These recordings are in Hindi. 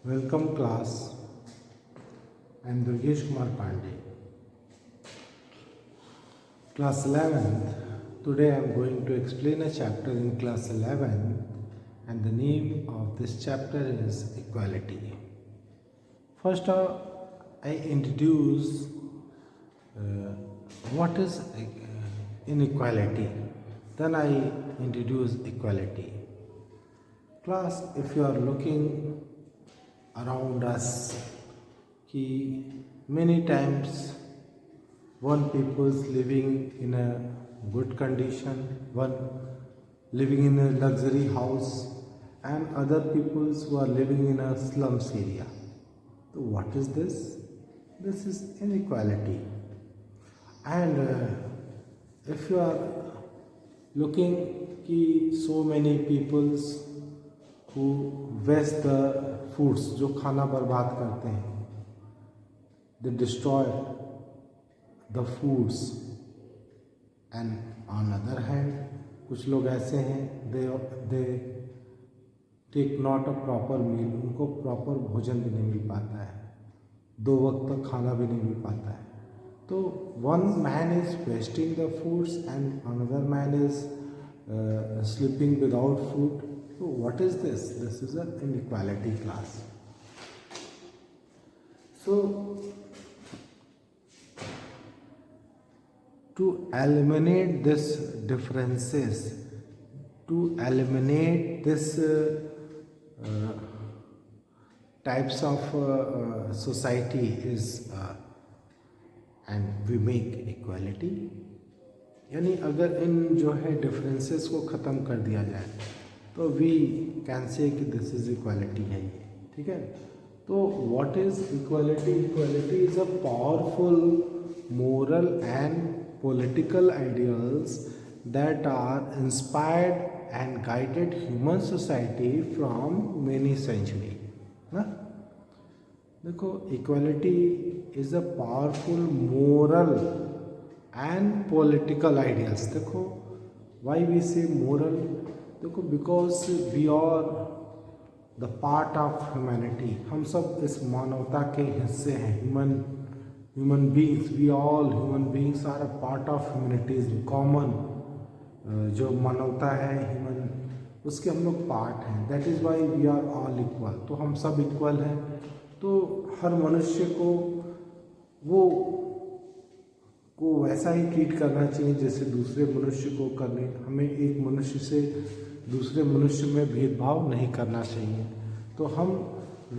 Welcome class. I am Durgesh Kumar Pandey. Class 11th. Today I am going to explain a chapter in class 11 and the name of this chapter is equality. First I introduce what is inequality. Then I introduce equality. Class, if you are looking around us, many times one people's living in a good condition, one living in a luxury house, and other peoples who are living in a slums area. So what is this? This is inequality. And if you are looking so many peoples who waste the foods, जो खाना बर्बाद करते हैं, they destroy the foods, and on other hand कुछ लोग ऐसे हैं they take not a proper meal, उनको प्रॉपर भोजन भी नहीं मिल पाता है, 2 वक्त तक खाना भी नहीं मिल पाता है. तो one man is wasting the foods and another man is sleeping without food. So what is this? This is an inequality class. So to eliminate this differences, to eliminate this types of society is and we make equality. यानी अगर इन जो है डिफरेंसेस को ख़त्म कर दिया जाए तो वी कैन से कि दिस इज इक्वालिटी है ये, ठीक है. तो what is equality? Equality is a powerful moral and political ideals that are inspired and guided human society from many century ना. देखो, equality is a powerful moral and political ideals. देखो, वाई वी से मोरल? देखो, because we are the part of humanity. हम सब इस मानवता के हिस्से हैं. Human beings, we all human beings are a part of humanities. Common जो मानवता है ह्यूमन, उसके हम लोग पार्ट हैं. That is why we are all equal. तो हम सब इक्वल हैं. तो हर मनुष्य को वैसा ही ट्रीट करना चाहिए जैसे दूसरे मनुष्य को करने. हमें एक मनुष्य से दूसरे मनुष्य में भेदभाव नहीं करना चाहिए. तो हम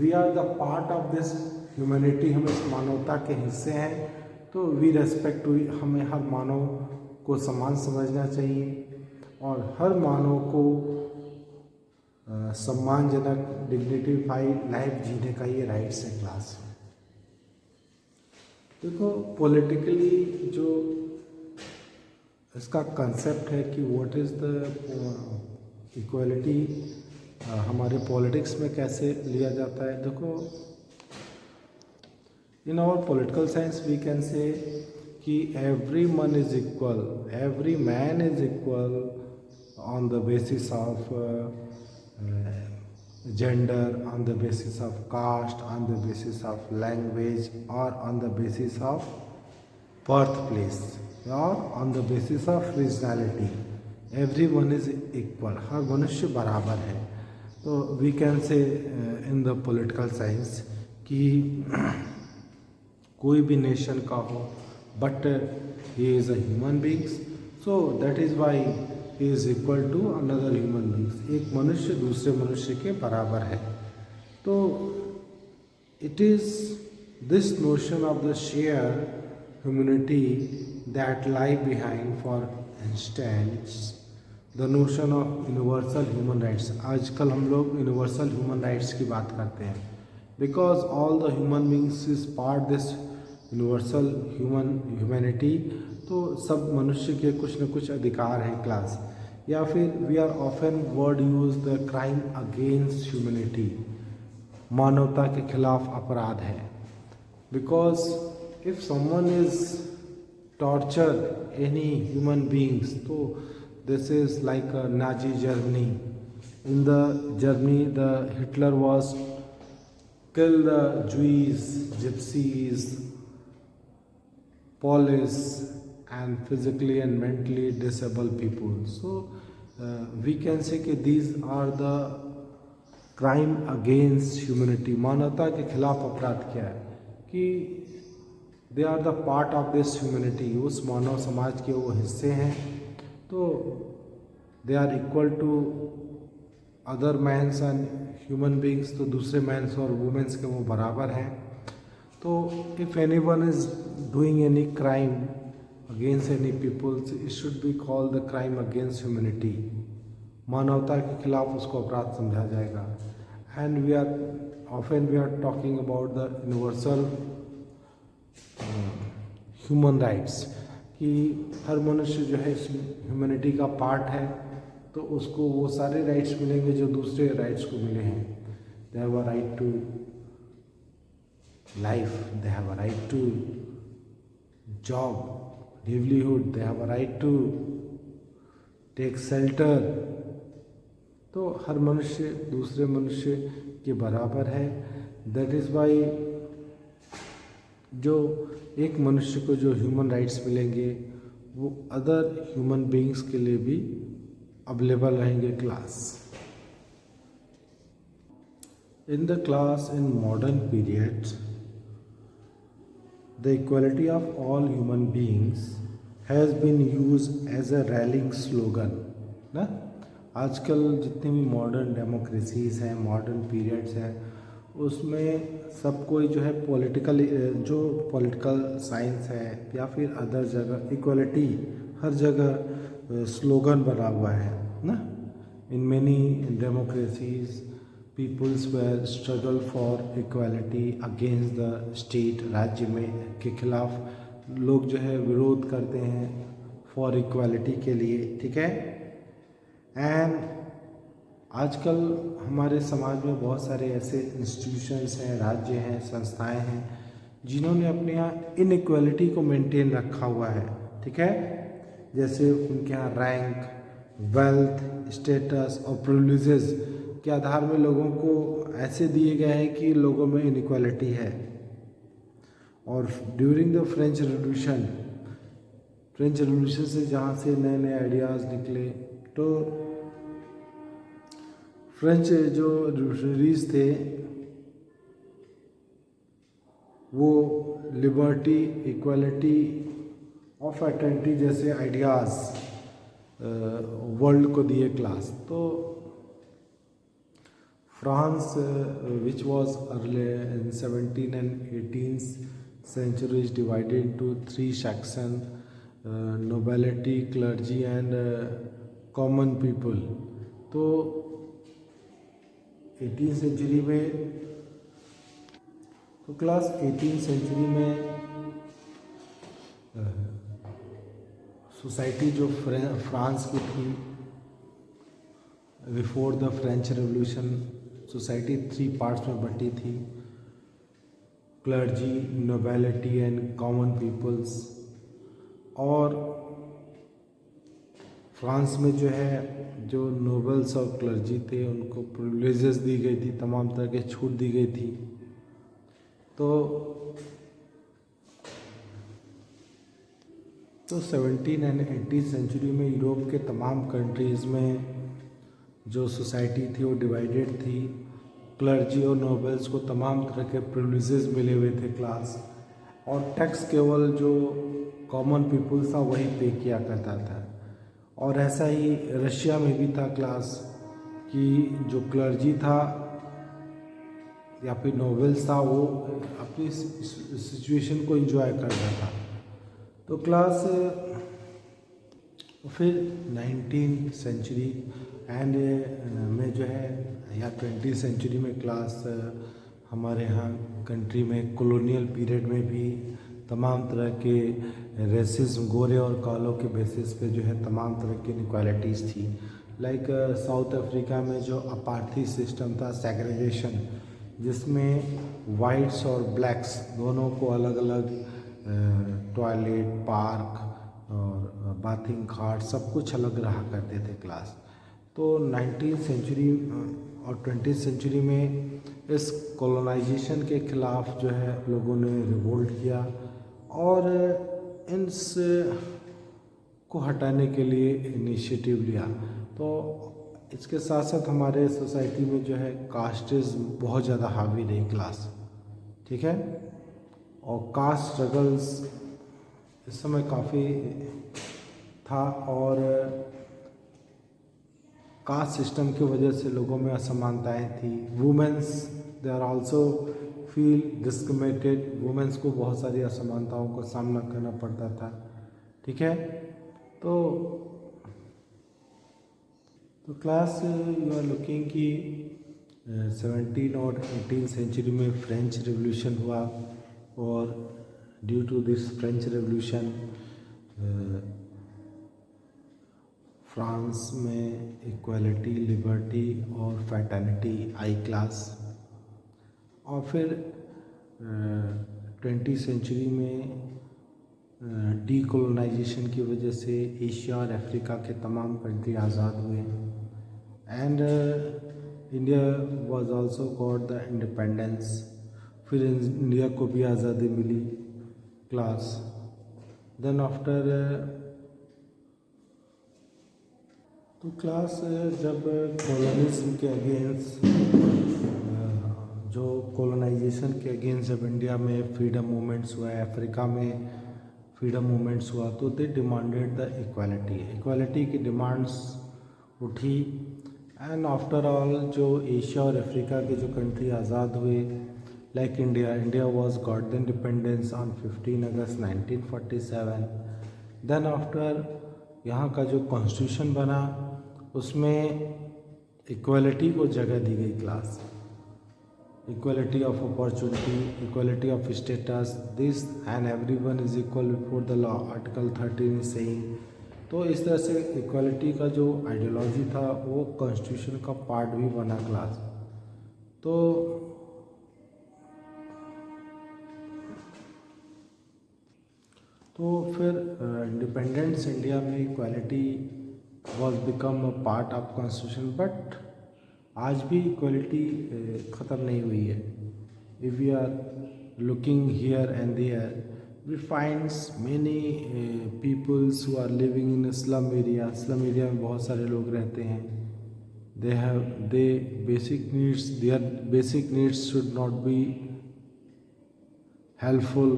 we are the part of this humanity. हम इस मानवता के हिस्से हैं. तो वी रेस्पेक्ट, हमें हर मानव को समान समझना चाहिए और हर मानव को सम्मानजनक डिग्निफाइड लाइफ जीने का ये राइट्स है क्लास. देखो, पॉलिटिकली जो इसका कंसेप्ट है कि व्हाट इज़ द इक्वालिटी, हमारे पॉलिटिक्स में कैसे लिया जाता है. देखो, in our political science we can say कि every man is equal, every man is equal on the basis of gender, on the basis of caste, on the basis of language, or on the basis of birthplace, or on the basis of regionality. Everyone is equal. हर मनुष्य बराबर है. तो we can say in the political science कि कोई भी नेशन का हो, but he is a human being, so that is why is equal to another human beings. एक मनुष्य दूसरे मनुष्य के बराबर है. तो it is this notion of the shared humanity that lie behind, for instance, the notion of universal human rights. आजकल हम लोग universal human rights की बात करते हैं because all the human beings is part this universal humanity. तो सब मनुष्य के कुछ न कुछ अधिकार हैं क्लास. या फिर we are often word use the crime against humanity. मानवता के खिलाफ अपराध है. Because if someone is torture any human beings, तो this is like Nazi Germany. In the Germany, the Hitler was kill the Jews, gypsies, police, and physically and mentally disabled people. So we can say कि these are the crime against humanity. मानवता के खिलाफ अपराध क्या है कि they are the part of this humanity, उस मानव समाज के वो हिस्से हैं, तो they are equal to other mans and human beings, तो दूसरे मैंस और वुमेंस के वो बराबर हैं. तो if any one is doing any crime against any peoples, it should be called the crime against humanity. मानवता के खिलाफ उसको अपराध समझा जाएगा. And we are talking about the universal human rights, कि हर मनुष्य जो है इस ह्यूमैनिटी का पार्ट है, तो उसको वो सारे राइट्स मिलेंगे जो दूसरे राइट्स को मिले हैं. They have a right to life, they have a right to job, livelihood, they have a right to take shelter. तो हर मनुष्य दूसरे मनुष्य के बराबर है. दैट इज़ वाई जो एक मनुष्य को जो ह्यूमन राइट्स मिलेंगे वो अदर ह्यूमन बीइंग्स के लिए भी अवेलेबल रहेंगे. Class in the class in modern periods the equality of all human beings has been used as a rallying slogan. ना आजकल जितनी भी मॉडर्न डेमोक्रेसीज हैं, मॉडर्न पीरियड्स हैं, उसमें सब कोई जो है पॉलिटिकल साइंस है या फिर अदर जगह इक्वलिटी हर जगह स्लोगन बना हुआ है ना. In many democracies peoples were struggle for equality against the state. राज्य में के खिलाफ लोग जो है विरोध करते हैं फॉर इक्वालिटी के लिए. ठीक है. एंड आजकल हमारे समाज में बहुत सारे ऐसे इंस्टीट्यूशंस हैं, राज्य हैं, संस्थाएं हैं जिन्होंने अपने यहाँ इनइक्वालिटी को मेंटेन रखा हुआ है. ठीक है. जैसे उनके यहाँ रैंक, वेल्थ, स्टेटस और प्रिविलेजेस के आधार में लोगों को ऐसे दिए गए हैं कि लोगों में इनइक्वालिटी है. और ड्यूरिंग द फ्रेंच रिवॉल्यूशन से जहाँ से नए नए आइडियाज़ निकले, तो फ्रेंच जो रिवॉल्यूशनरीज थे वो लिबर्टी, इक्वालिटी और फ्रैटर्निटी जैसे आइडियाज़ वर्ल्ड को दिए. क्लास तो France, which was early in 17th and 18th centuries, divided into three sections: nobility, clergy, and common people. तो 18th सेंचुरी में, तो क्लास 18th सेंचुरी में सोसाइटी जो फ्रांस की थी before the French revolution, society 3 parts में बटी थी: clergy, nobility and common peoples. और फ्रांस में जो है जो नोबल्स और क्लर्जी थे उनको प्रिविलेजेस दी गई थी, तमाम तरह के छूट दी गई थी. तो 17 एंड 18 सेंचुरी में यूरोप के तमाम कंट्रीज़ में जो सोसाइटी थी वो डिवाइडेड थी. क्लर्जी और नोबल्स को तमाम तरह के प्रिविलेजेस मिले हुए थे क्लास, और टैक्स केवल जो कॉमन पीपल्स था वही पे किया करता था. और ऐसा ही रशिया में भी था क्लास कि जो क्लर्जी था या फिर नोबल्स था वो अपनी सिचुएशन को एंजॉय करता था. तो क्लास फिर 19th सेंचुरी एंड में जो है या 20th सेंचुरी में क्लास हमारे यहाँ कंट्री में कॉलोनियल पीरियड में भी तमाम तरह के रेसिज्म, गोरे और कालों के बेसिस पे जो है तमाम तरह की इनक्वालिटीज़ थी. लाइक साउथ अफ्रीका में जो अपार्थी सिस्टम था, सेग्रीगेशन, जिसमें वाइट्स और ब्लैक्स दोनों को अलग अलग टॉयलेट, पार्क और बाथिंग घाट सब कुछ अलग रहा करते थे क्लास. तो 19th सेंचुरी और 20th सेंचुरी में इस कॉलोनाइजेशन के ख़िलाफ़ जो है लोगों ने रिवोल्ट किया और इनस को हटाने के लिए इनिशिएटिव लिया। तो इसके साथ साथ हमारे सोसाइटी में जो है कास्टिज़ बहुत ज़्यादा हावी रही क्लास, ठीक है। और कास्ट स्ट्रगल्स इस समय काफ़ी था और कास्ट सिस्टम की वजह से लोगों में असमानताएं थी। Womens they are also feel discriminated, womens को बहुत सारी असमानताओं का सामना करना पड़ता था, ठीक है। तो क्लास यू आर लुकिंग कि 17 और 18 सेंचुरी में फ्रेंच रिवॉल्यूशन हुआ और due to this French revolution France में इक्वालिटी, लिबर्टी और फ्रैटर्निटी आई क्लास। और फिर 20 सेंचुरी में डीकोलोनाइजेशन की वजह से एशिया और अफ्रीका के तमाम कंट्री आज़ाद हुए and India was also got the independence. फिर इंडिया को भी आज़ादी मिली क्लास। देन आफ्टर तो क्लास जब कॉलोनिज्म के अगेंस्ट जो कॉलोनाइजेशन के अगेंस्ट जब इंडिया में फ्रीडम मूवमेंट्स हुआ, अफ्रीका में फ्रीडम मूवमेंट्स हुआ, तो दे डिमांडेड द इक्वालिटी की डिमांड्स उठी। एंड आफ्टर ऑल जो एशिया और अफ्रीका के जो कंट्री आज़ाद हुए like India was got the independence on 15 August 1947। Then after यहाँ का जो कॉन्स्टिट्यूशन बना उसमें इक्वालिटी को जगह दी गई class, equality of opportunity, equality of status, this and everyone is equal before the law, article 13 is saying. तो इस तरह से इक्वालिटी का जो आइडियोलॉजी था वो कॉन्स्टिट्यूशन का पार्ट भी बना क्लास। तो फिर इंडिपेंडेंस इंडिया में equality was become a part of constitution, but आज भी इक्वालिटी ख़त्म नहीं हुई है। If we are looking here and there we finds many peoples who are living in slum area में बहुत सारे लोग रहते हैं। Their basic needs should not be helpful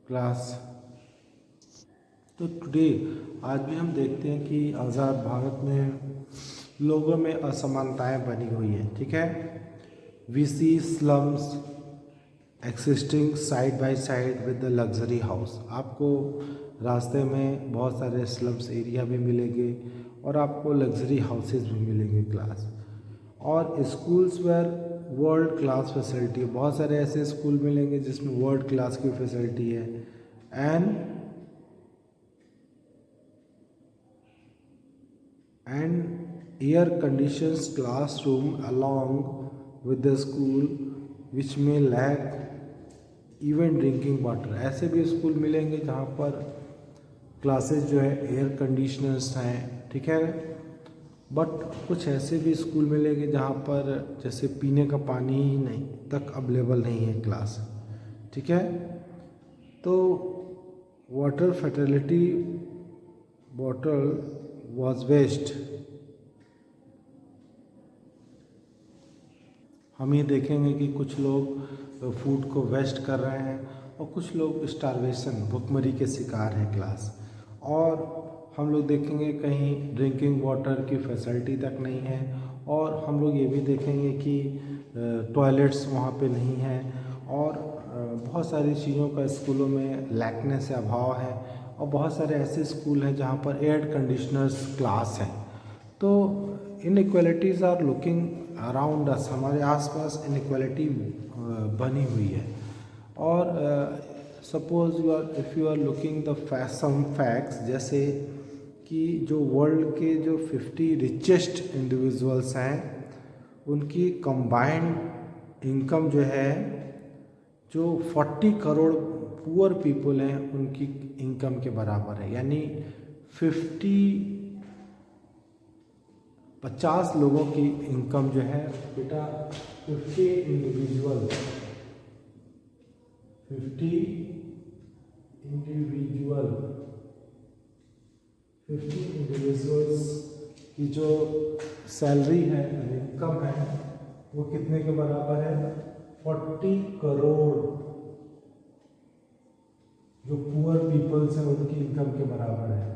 class. तो टुडे आज भी हम देखते हैं कि आज़ाद भारत में लोगों में असमानताएं बनी हुई हैं, ठीक है। We see slums existing side by side with the luxury house. आपको रास्ते में बहुत सारे स्लम्स एरिया भी मिलेंगे और आपको लग्जरी हाउसेस भी मिलेंगे क्लास। और schools where world class facility, बहुत सारे ऐसे स्कूल मिलेंगे जिसमें वर्ल्ड क्लास की फैसिलिटी है। And air conditions classroom along with the school which में लैक इवन ड्रिंकिंग वाटर। ऐसे भी स्कूल मिलेंगे जहाँ पर क्लासेस जो है एयर कंडीशनर्स हैं, ठीक है। बट कुछ ऐसे भी स्कूल मिलेंगे जहाँ पर जैसे पीने का पानी ही नहीं तक अवेलेबल नहीं है क्लास, ठीक है। तो water fertility water was waste. हम ये देखेंगे कि कुछ लोग फूड को वेस्ट कर रहे हैं और कुछ लोग स्टारवेशन भुखमरी के शिकार हैं क्लास। और हम लोग देखेंगे कहीं ड्रिंकिंग वाटर की फैसिलिटी तक नहीं है। और हम लोग ये भी देखेंगे कि टॉयलेट्स वहाँ पे नहीं हैं और बहुत सारी चीज़ों का स्कूलों में लैकनेस से अभाव है। और बहुत सारे ऐसे स्कूल हैं जहाँ पर एयर कंडीशनर्स क्लास हैं। तो inequalities are looking around us, हमारे आसपास इनइक्वालिटी बनी हुई है। और suppose if you are looking the some facts, जैसे कि जो वर्ल्ड के जो 50 रिचेस्ट इंडिविजुअल्स हैं उनकी कंबाइंड इनकम जो है, जो 40 करोड़ पुअर पीपल हैं उनकी इनकम के बराबर है। यानी 50 50 लोगों की इनकम जो है बेटा 50 इंडिविजुअल 50 इंडिविजुअल्स की जो सैलरी है, इनकम है, वो कितने के बराबर है? 40 करोड़ जो पुअर पीपल्स हैं उनकी इनकम के बराबर है।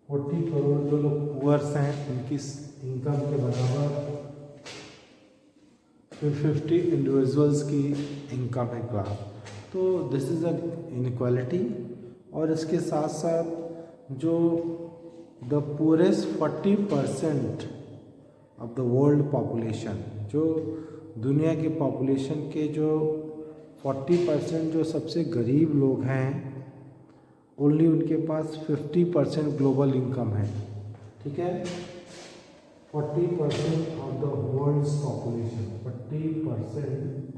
40 करोड़ जो लोग पुअर्स हैं उनकी इनकम के बराबर फिर 50 इंडिविजुअल्स की इनकम है क्लास। तो दिस इज़ अ इनइक्वालिटी। और इसके साथ साथ जो the poorest 40% of the world population, जो दुनिया की पॉपुलेशन के जो 40% जो सबसे गरीब लोग हैं, ओनली उनके पास 50% ग्लोबल इनकम है। ठीक है, 40% of the world's population, 40%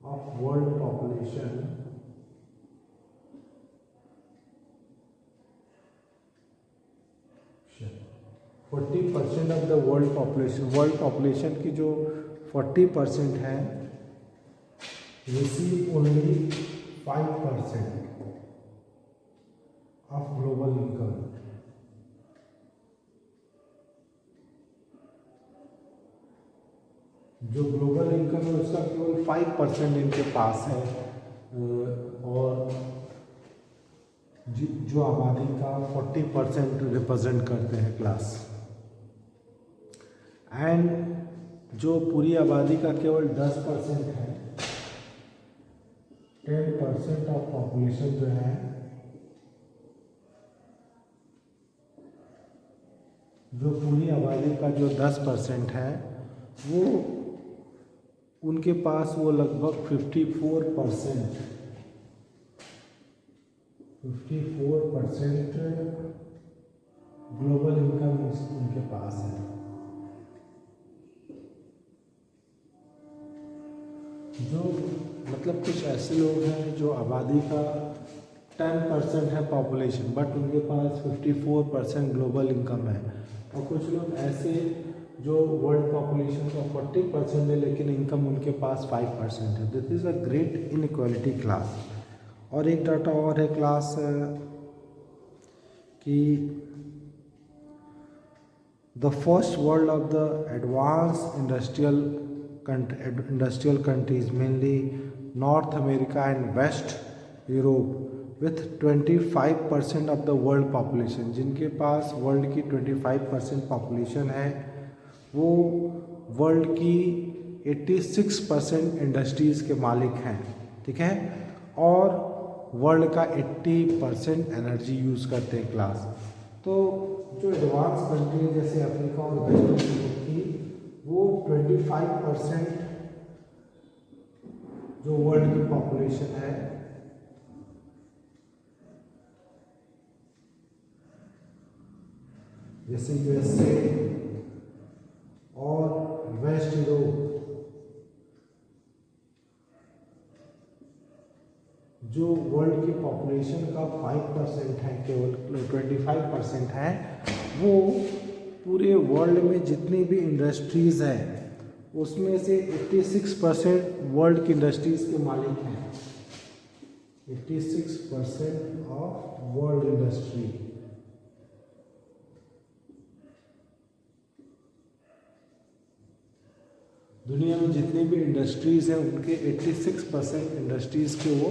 of world population 40% of the world population की जो 40% है, receive only 5% of global income. जो ग्लोबल इनकम है उसका केवल 5% इनके पास है। और जो आबादी का 40% रिप्रेजेंट करते हैं क्लास। एंड जो पूरी आबादी का केवल 10% है, 10% ऑफ पॉपुलेशन जो है, जो पूरी आबादी का जो 10% है, वो उनके पास वो लगभग 54% ग्लोबल इनकम उनके पास है। जो मतलब कुछ ऐसे लोग हैं जो आबादी का 10% है पॉपुलेशन, बट उनके पास 54% ग्लोबल इनकम है। और कुछ लोग ऐसे जो वर्ल्ड पॉपुलेशन का 40% है लेकिन इनकम उनके पास 5% है। This is a great inequality class. और एक डाटा और है क्लास कि the first world of the advance industrial countries, mainly North America and West Europe, with 25% of the world population, जिनके पास वर्ल्ड की 25% पॉपुलेशन है, वो वर्ल्ड की 86% इंडस्ट्रीज़ के मालिक हैं। ठीक है, और वर्ल्ड का 80% एनर्जी यूज़ करते हैं क्लास। तो जो एडवांस कंट्री जैसे अफ्रीका और वेस्ट यूरोप की, वो 25% जो वर्ल्ड की पॉपुलेशन है, जैसे यूएसए और वेस्ट यूरोप, जो वर्ल्ड की पॉपुलेशन का 5% है, केवल 25% है, वो पूरे वर्ल्ड में जितनी भी इंडस्ट्रीज़ हैं उसमें से 86% वर्ल्ड की इंडस्ट्रीज़ के मालिक हैं। 86% ऑफ वर्ल्ड इंडस्ट्री। दुनिया में जितनी भी इंडस्ट्रीज़ हैं उनके 86% इंडस्ट्रीज़ के वो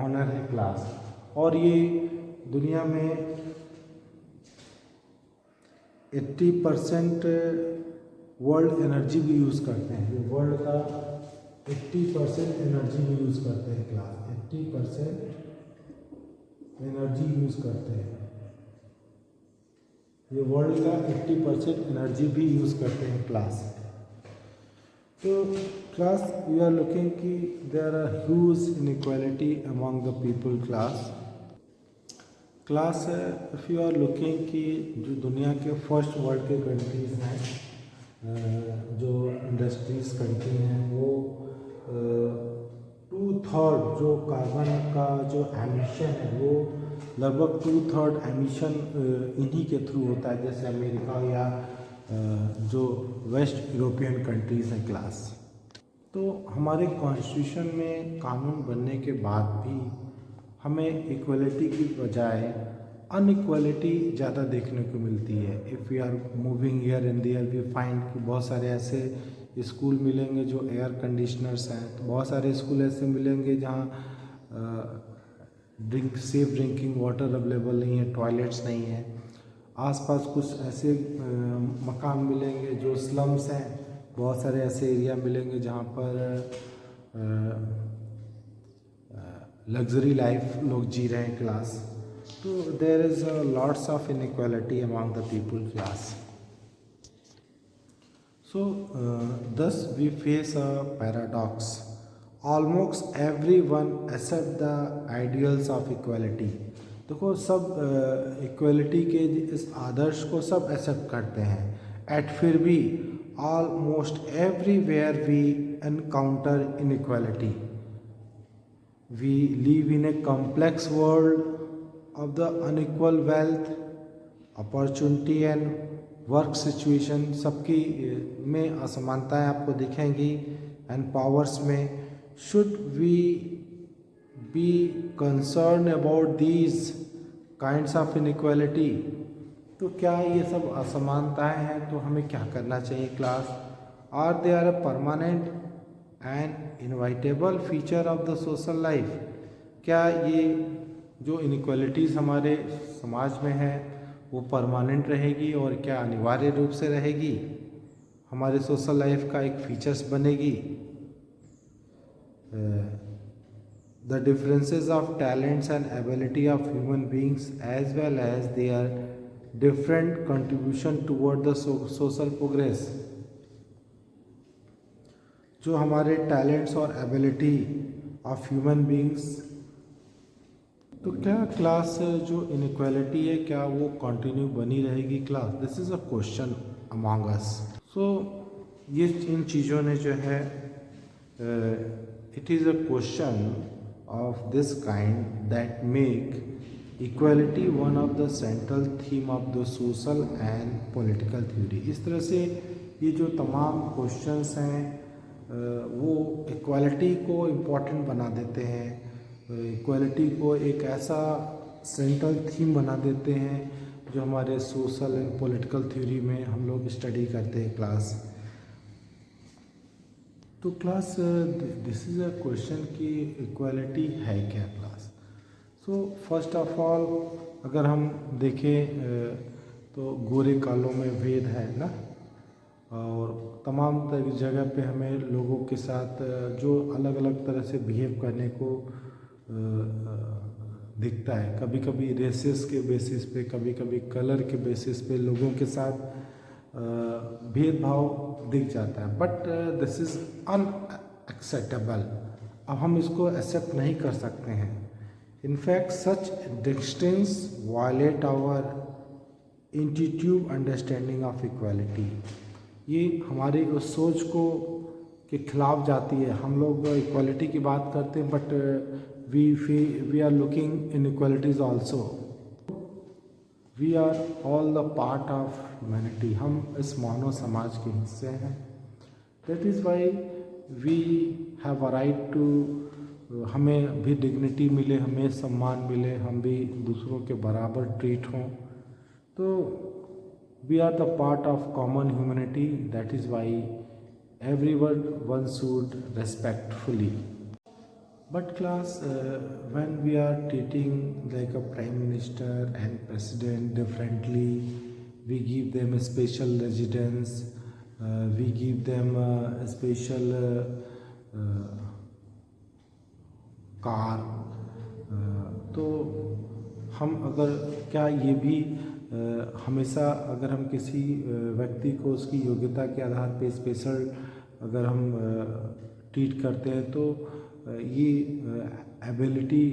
ऑनर है क्लास। और ये दुनिया में 80% वर्ल्ड एनर्जी भी यूज़ करते हैं। ये वर्ल्ड का 80% एनर्जी भी यूज़ करते हैं क्लास। 80% एनर्जी यूज़ करते हैं। ये वर्ल्ड का 80% एनर्जी भी यूज़ करते हैं क्लास। तो क्लास वी आर लुकिंग कि there are huge inequality among the people class. Class if you are looking कि जो दुनिया के फर्स्ट वर्ल्ड के कंट्रीज़ हैं, जो इंडस्ट्रीज़ कंट्री हैं, वो 2/3 जो कार्बन का जो एमिशन है वो लगभग 2/3 एमिशन इन्हीं के थ्रू होता है, जैसे अमेरिका या जो वेस्ट यूरोपियन कंट्रीज़ हैं क्लास। तो हमारे कॉन्स्टिट्यूशन में कानून बनने के बाद भी हमें इक्वलिटी की बजाय अनइक्वलिटी ज़्यादा देखने को मिलती है। If we are moving here and there we find कि बहुत सारे ऐसे स्कूल मिलेंगे जो एयर कंडीशनर्स हैं, तो बहुत सारे स्कूल ऐसे मिलेंगे जहाँ सेफ ड्रिंकिंग वाटर अवेलेबल नहीं है, टॉयलेट्स नहीं है। आसपास कुछ ऐसे मकान मिलेंगे जो स्लम्स हैं, बहुत सारे ऐसे एरिया मिलेंगे जहाँ पर लग्जरी लाइफ लोग जी रहे हैं क्लास। तो there is lots of inequality among the people class. So, thus we face a paradox. Almost everyone accept the ideals of equality. देखो सब इक्वलिटी के इस आदर्श को सब एक्सेप्ट करते हैं, एट फिर भी almost everywhere we encounter inequality. We live in a complex world of the unequal wealth, opportunity and work situation सबकी में असमानताएं आपको दिखेंगी एंड पावर्स में. Should we be concern about these kinds of inequality? तो क्या ये सब असमानताएं हैं तो हमें क्या करना चाहिए class? Are they are a permanent and inevitable feature of the social life? क्या ये जो इनइक्वालिटीज़ हमारे समाज में है वो परमानेंट रहेगी और क्या अनिवार्य रूप से रहेगी, हमारे सोशल लाइफ का एक फीचर्स बनेगी? The differences of talents and ability of human beings as well as their different contribution toward the social progress. जो हमारे टैलेंट्स और एबिलिटी ऑफ ह्यूमन बींग्स, तो क्या क्लास जो इनइक्वालिटी है क्या वो कंटिन्यू बनी रहेगी class? This is a question among us. So ये इन चीज़ों ने जो है it is a question of this kind that make equality one of the central theme of the social and political theory. इस तरह से ये जो तमाम क्वेश्चंस हैं वो इक्वालिटी को इम्पोर्टेंट बना देते हैं, इक्वालिटी को एक ऐसा सेंट्रल थीम बना देते हैं जो हमारे सोशल एंड पॉलिटिकल थ्योरी में हम लोग स्टडी करते हैं क्लास. तो class this is a question कि इक्वालिटी है क्या class? So first of all अगर हम देखें तो गोरे कालों में भेद है ना, और तमाम जगह पे हमें लोगों के साथ जो अलग अलग तरह से बिहेव करने को दिखता है. कभी कभी रेसेस के बेसिस पे, कभी कभी कलर के बेसिस पे लोगों के साथ भेदभाव दिख जाता है. But this is unacceptable. अब हम इसको एक्सेप्ट नहीं कर सकते हैं. In fact such distinctions violate our intuitive understanding of equality. ये हमारी उस सोच को के खिलाफ जाती है. हम लोग इक्वालिटी की बात करते हैं but we are looking inequalities also. We are all the part of humanity. हम इस मानव समाज के हिस्से हैं. That is why we have a right to हमें भी डिग्निटी मिले, हमें सम्मान मिले, हम भी दूसरों के बराबर ट्रीट हों. तो we are the part of common humanity. That is why everyone should respectfully. But class, when we are treating like a prime minister and president differently, we give them a special residence, we give them a special car. तो हम अगर क्या ये भी हमेशा अगर हम किसी व्यक्ति को उसकी योग्यता के आधार पे स्पेशल अगर हम ट्रीट करते हैं तो ये एबिलिटी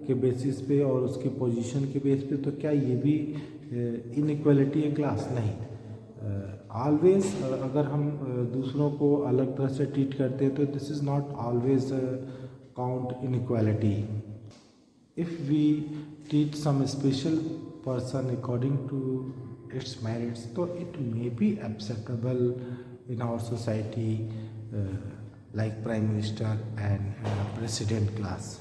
के बेसिस पे और उसके पोजीशन के बेस पे, तो क्या ये भी इनइक्वालिटी है क्लास? नहीं. ऑलवेज अगर हम दूसरों को अलग तरह से ट्रीट करते हैं तो this is not always count inequality. if we teach some special person according to its merits, so it may be acceptable in our society, like prime minister and president class.